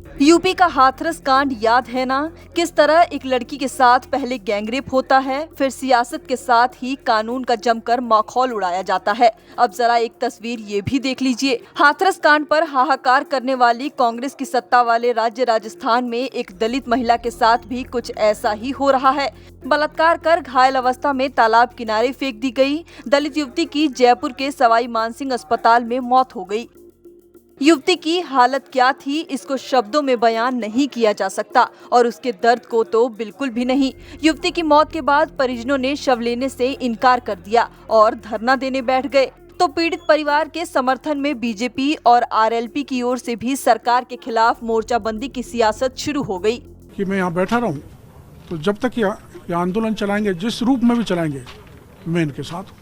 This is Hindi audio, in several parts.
यूपी का हाथरस कांड याद है ना? किस तरह एक लड़की के साथ पहले गैंगरेप होता है, फिर सियासत के साथ ही कानून का जमकर मखौल उड़ाया जाता है। अब जरा एक तस्वीर ये भी देख लीजिए। हाथरस कांड पर हाहाकार करने वाली कांग्रेस की सत्ता वाले राज्य राजस्थान में एक दलित महिला के साथ भी कुछ ऐसा ही हो रहा है। बलात्कार कर घायल अवस्था में तालाब किनारे फेंक दी गई। दलित युवती की जयपुर के सवाई मानसिंह अस्पताल में मौत हो गई। युवती की हालत क्या थी, इसको शब्दों में बयान नहीं किया जा सकता और उसके दर्द को तो बिल्कुल भी नहीं। युवती की मौत के बाद परिजनों ने शव लेने से इनकार कर दिया और धरना देने बैठ गए। तो पीड़ित परिवार के समर्थन में बीजेपी और आरएलपी की ओर से भी सरकार के खिलाफ मोर्चाबंदी की सियासत शुरू हो गई। कि मैं यहाँ बैठा रहूं, तो जब तक ये आंदोलन चलाएंगे, जिस रूप में भी चलाएंगे, मैं इनके साथ हूँ।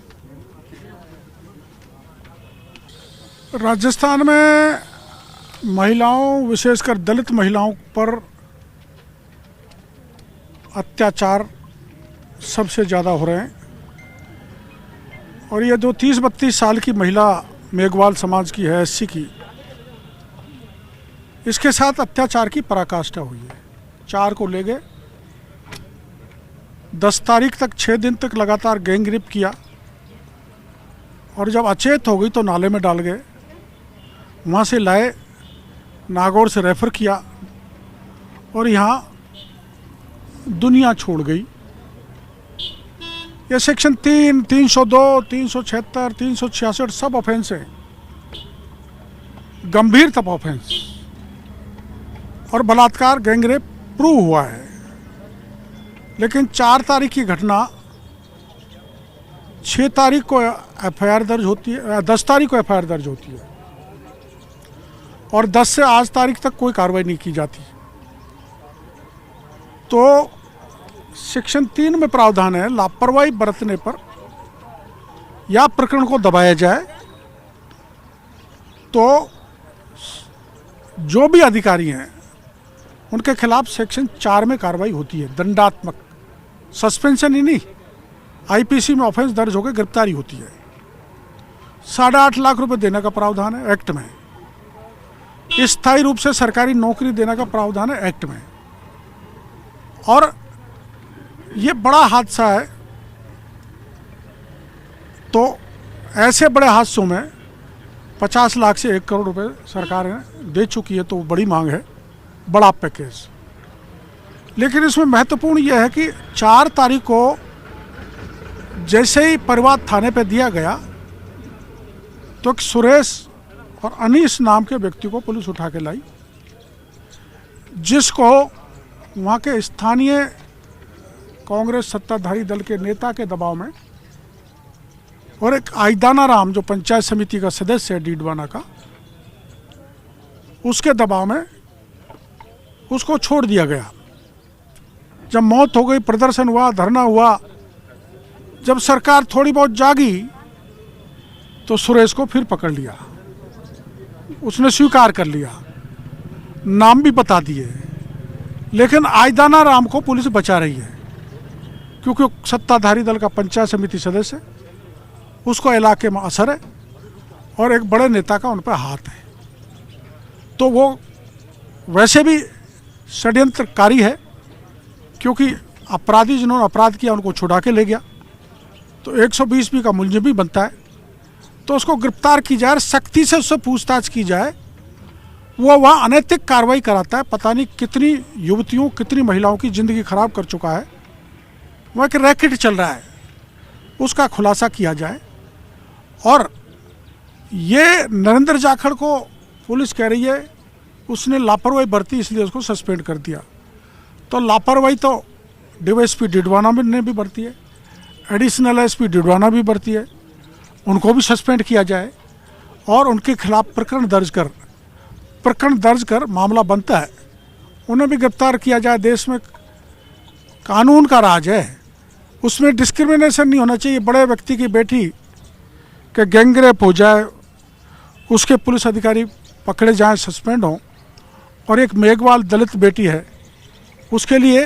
राजस्थान में महिलाओं, विशेषकर दलित महिलाओं पर अत्याचार सबसे ज़्यादा हो रहे हैं और ये जो 30-32 साल की महिला मेघवाल समाज की है, एससी की, इसके साथ अत्याचार की पराकाष्ठा हुई है। 4 को ले गए, 10 तारीख तक 6 दिन तक लगातार गैंगरेप किया और जब अचेत हो गई तो नाले में डाल गए। वहाँ से लाए, नागौर से रेफ़र किया और यहाँ दुनिया छोड़ गई। ये सेक्शन 3, 302, 376, 366 सब ऑफेंस है, गंभीर तब ऑफेंस, और बलात्कार गैंगरेप प्रूव हुआ है। लेकिन 4 तारीख की घटना, 6 तारीख को एफआईआर दर्ज होती है, 10 तारीख को एफआईआर दर्ज होती है और 10 से आज तारीख तक कोई कार्रवाई नहीं की जाती। तो सेक्शन 3 में प्रावधान है, लापरवाही बरतने पर या प्रकरण को दबाया जाए तो जो भी अधिकारी हैं उनके खिलाफ सेक्शन 4 में कार्रवाई होती है, दंडात्मक, सस्पेंशन ही नहीं, आईपीसी में ऑफेंस दर्ज होकर गिरफ्तारी होती है। 8.5 लाख रुपए देने का प्रावधान है एक्ट में। स्थायी रूप से सरकारी नौकरी देने का प्रावधान है एक्ट में। और ये बड़ा हादसा है। तो ऐसे बड़े हादसों में 50 लाख से 1 करोड़ रुपए सरकार दे चुकी है, तो बड़ी मांग है, बड़ा पैकेज। लेकिन इसमें महत्वपूर्ण यह है कि 4 तारीख को जैसे ही परिवार थाने पे दिया गया तो एक सुरेश और अनीस नाम के व्यक्ति को पुलिस उठा के लाई, जिसको वहाँ के स्थानीय कांग्रेस सत्ताधारी दल के नेता के दबाव में और एक आईदाना राम जो पंचायत समिति का सदस्य है डीडवाना का, उसके दबाव में उसको छोड़ दिया गया। जब मौत हो गई, प्रदर्शन हुआ, धरना हुआ, जब सरकार थोड़ी बहुत जागी तो सुरेश को फिर पकड़ लिया। उसने स्वीकार कर लिया, नाम भी बता दिए, लेकिन आईदाना राम को पुलिस बचा रही है क्योंकि सत्ताधारी दल का पंचायत समिति सदस्य, उसको इलाके में असर है और एक बड़े नेता का उन पर हाथ है। तो वो वैसे भी षड्यंत्रकारी है क्योंकि अपराधी जिन्होंने अपराध किया उनको छुड़ा के ले गया, तो 120 का मुलजिम भी बनता है। तो उसको गिरफ्तार की जाए, सख्ती से उससे पूछताछ की जाए। वो वहाँ अनैतिक कार्रवाई कराता है, पता नहीं कितनी युवतियों, कितनी महिलाओं की ज़िंदगी खराब कर चुका है। वहाँ एक रैकेट चल रहा है, उसका खुलासा किया जाए। और ये नरेंद्र जाखड़ को पुलिस कह रही है उसने लापरवाही बरती इसलिए उसको सस्पेंड कर दिया। तो लापरवाही तो डीवाईएसपी डिडवाना ने भी बरती है, एडिशनल एसपी डिडवाना भी बरती है, उनको भी सस्पेंड किया जाए और उनके खिलाफ प्रकरण दर्ज कर मामला बनता है, उन्हें भी गिरफ्तार किया जाए। देश में कानून का राज है, उसमें डिस्क्रिमिनेशन नहीं होना चाहिए। बड़े व्यक्ति की बेटी के गैंगरेप हो जाए, उसके पुलिस अधिकारी पकड़े जाएं, सस्पेंड हों, और एक मेघवाल दलित बेटी है, उसके लिए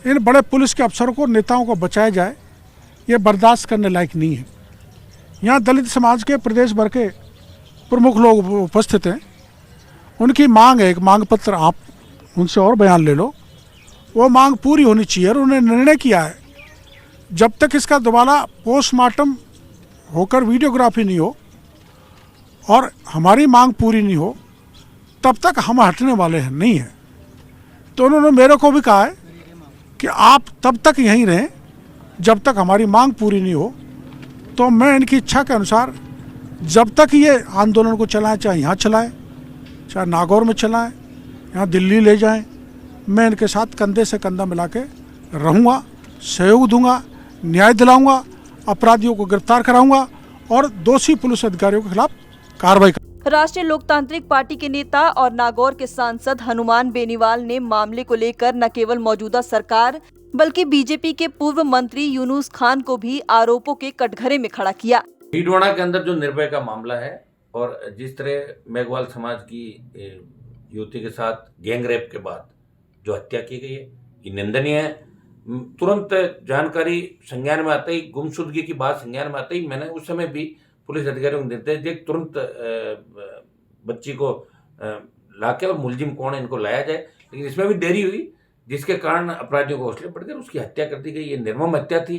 इन बड़े पुलिस के अफसरों को, नेताओं को बचाया जाए, ये बर्दाश्त करने लायक नहीं है। यहाँ दलित समाज के प्रदेश भर के प्रमुख लोग उपस्थित हैं उनकी मांग है, एक मांग पत्र आप उनसे और बयान ले लो, वो मांग पूरी होनी चाहिए। और उन्होंने निर्णय किया है जब तक इसका दोबारा पोस्टमार्टम होकर वीडियोग्राफी नहीं हो और हमारी मांग पूरी नहीं हो तब तक हम हटने वाले हैं नहीं हैं। तो उन्होंने मेरे को भी कहा है कि आप तब तक यहीं रहें जब तक हमारी मांग पूरी नहीं हो। तो मैं इनकी इच्छा के अनुसार जब तक ये आंदोलन को चलाएं, चाहे यहाँ चलाएं, चाहे नागौर में चलाएं, यहाँ दिल्ली ले जाएं, मैं इनके साथ कंधे से कंधा मिला के रहूँगा, सहयोग दूंगा, न्याय दिलाऊंगा, अपराधियों को गिरफ्तार कराऊंगा और दोषी पुलिस अधिकारियों के खिलाफ कार्रवाई। राष्ट्रीय लोकतांत्रिक पार्टी के नेता और नागौर के सांसद हनुमान बेनीवाल ने मामले को लेकर न केवल मौजूदा सरकार बल्कि बीजेपी के पूर्व मंत्री यूनुस खान को भी आरोपों के कटघरे में खड़ा किया। डीडवाना के अंदर जो निर्भया का मामला है और जिस तरह मेघवाल समाज की युवती के साथ गैंग रेप के बाद जो हत्या की गई है, ये निंदनीय है। तुरंत जानकारी संज्ञान में आते ही, गुमशुदगी की बात संज्ञान में आते ही मैंने उस समय भी पुलिस अधिकारियों को निर्देश दिए तुरंत बच्ची को लाके और मुलजिम कौन है इनको लाया जाए। लेकिन इसमें भी देरी हुई जिसके कारण अपराधियों को हौसले पड़ गए, उसकी हत्या कर दी गई। ये निर्मम हत्या थी।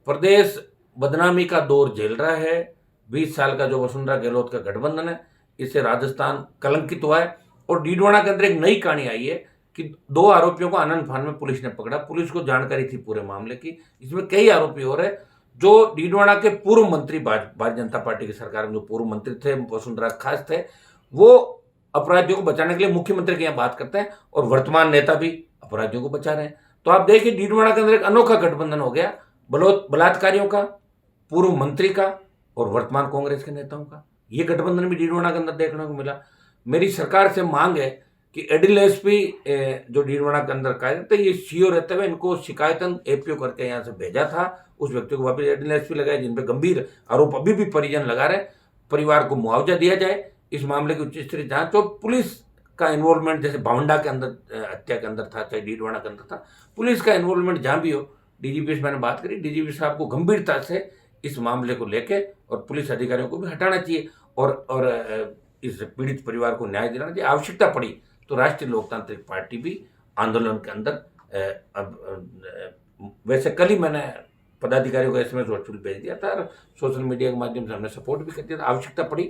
प्रदेश बदनामी का दौर झेल रहा है। 20 साल का जो वसुंधरा गहलोत का गठबंधन है, इससे राजस्थान कलंकित हुआ है। और डीडवाना के अंदर एक नई कहानी आई है कि 2 आरोपियों को आनंद फान में पुलिस ने पकड़ा। पुलिस को जानकारी थी पूरे मामले की। इसमें कई आरोपी और है जो डीडवाना के पूर्व मंत्री, भारतीय जनता पार्टी की सरकार में जो पूर्व मंत्री थे, वसुंधरा खास थे, वो अपराधियों को बचाने के लिए मुख्यमंत्री के यहाँ बात करते हैं और वर्तमान नेता भी अपराधियों को बचा रहे हैं। तो आप देखिए डीडवाना के अंदर एक अनोखा गठबंधन हो गया, बलात्कारियों का, पूर्व मंत्री का और वर्तमान कांग्रेस के नेताओं का। ये गठबंधन भी डीडवाना के अंदर देखने को मिला। मेरी सरकार से मांग है कि एडिल एसपी जो डीडवाना के अंदर कार्यरत है, ये सीओ रहते हुए इनको शिकायतन एपीओ करके यहाँ से भेजा था, उस व्यक्ति को वापस एडिल एसपी लगाए, जिन पे गंभीर आरोप अभी भी परिजन लगा रहे। परिवार को मुआवजा दिया जाए, इस मामले की उच्च स्तरीय जांच और पुलिस का इन्वॉल्वमेंट, जैसे भावंडा के अंदर हत्या के अंदर था, चाहे डीडवाना के अंदर था, पुलिस का इन्वॉल्वमेंट जहाँ भी हो, डीजीपी से मैंने बात करी, डीजीपी साहब को गंभीरता से इस मामले को लेके और पुलिस अधिकारियों को भी हटाना चाहिए और इस पीड़ित परिवार को न्याय दिलाना चाहिए। आवश्यकता पड़ी तो राष्ट्रीय लोकतांत्रिक पार्टी भी आंदोलन के अंदर वैसे कल ही मैंने पदाधिकारियों को एसएमएस वर्चुअल भेज दिया था और सोशल मीडिया के माध्यम से हमने सपोर्ट भी कर दिया था। आवश्यकता पड़ी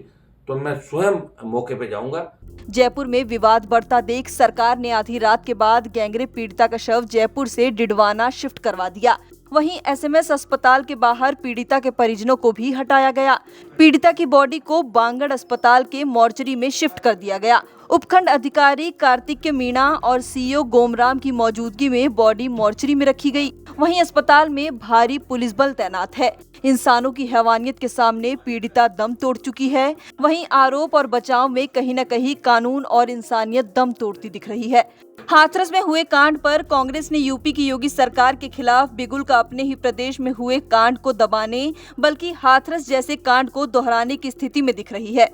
तो मैं स्वयं मौके पे जाऊंगा। जयपुर में विवाद बढ़ता देख सरकार ने आधी रात के बाद गैंगरेप पीड़िता का शव जयपुर से डिडवाना शिफ्ट करवा दिया। वहीं एसएमएस अस्पताल के बाहर पीड़िता के परिजनों को भी हटाया गया। पीड़िता की बॉडी को बांगड़ अस्पताल के मोर्चरी में शिफ्ट कर दिया गया। उपखंड अधिकारी कार्तिक मीणा और सीईओ गोमराम की मौजूदगी में बॉडी मोर्चरी में रखी गई। वहीं अस्पताल में भारी पुलिस बल तैनात है। इंसानों की हैवानियत के सामने पीड़िता दम तोड़ चुकी है। वहीं आरोप और बचाव में कहीं न कहीं कानून और इंसानियत दम तोड़ती दिख रही है। हाथरस में हुए कांड पर कांग्रेस ने यूपी की योगी सरकार के खिलाफ बिगुल का अपने ही प्रदेश में हुए कांड को दबाने बल्कि हाथरस जैसे कांड को दोहराने की स्थिति में दिख रही है।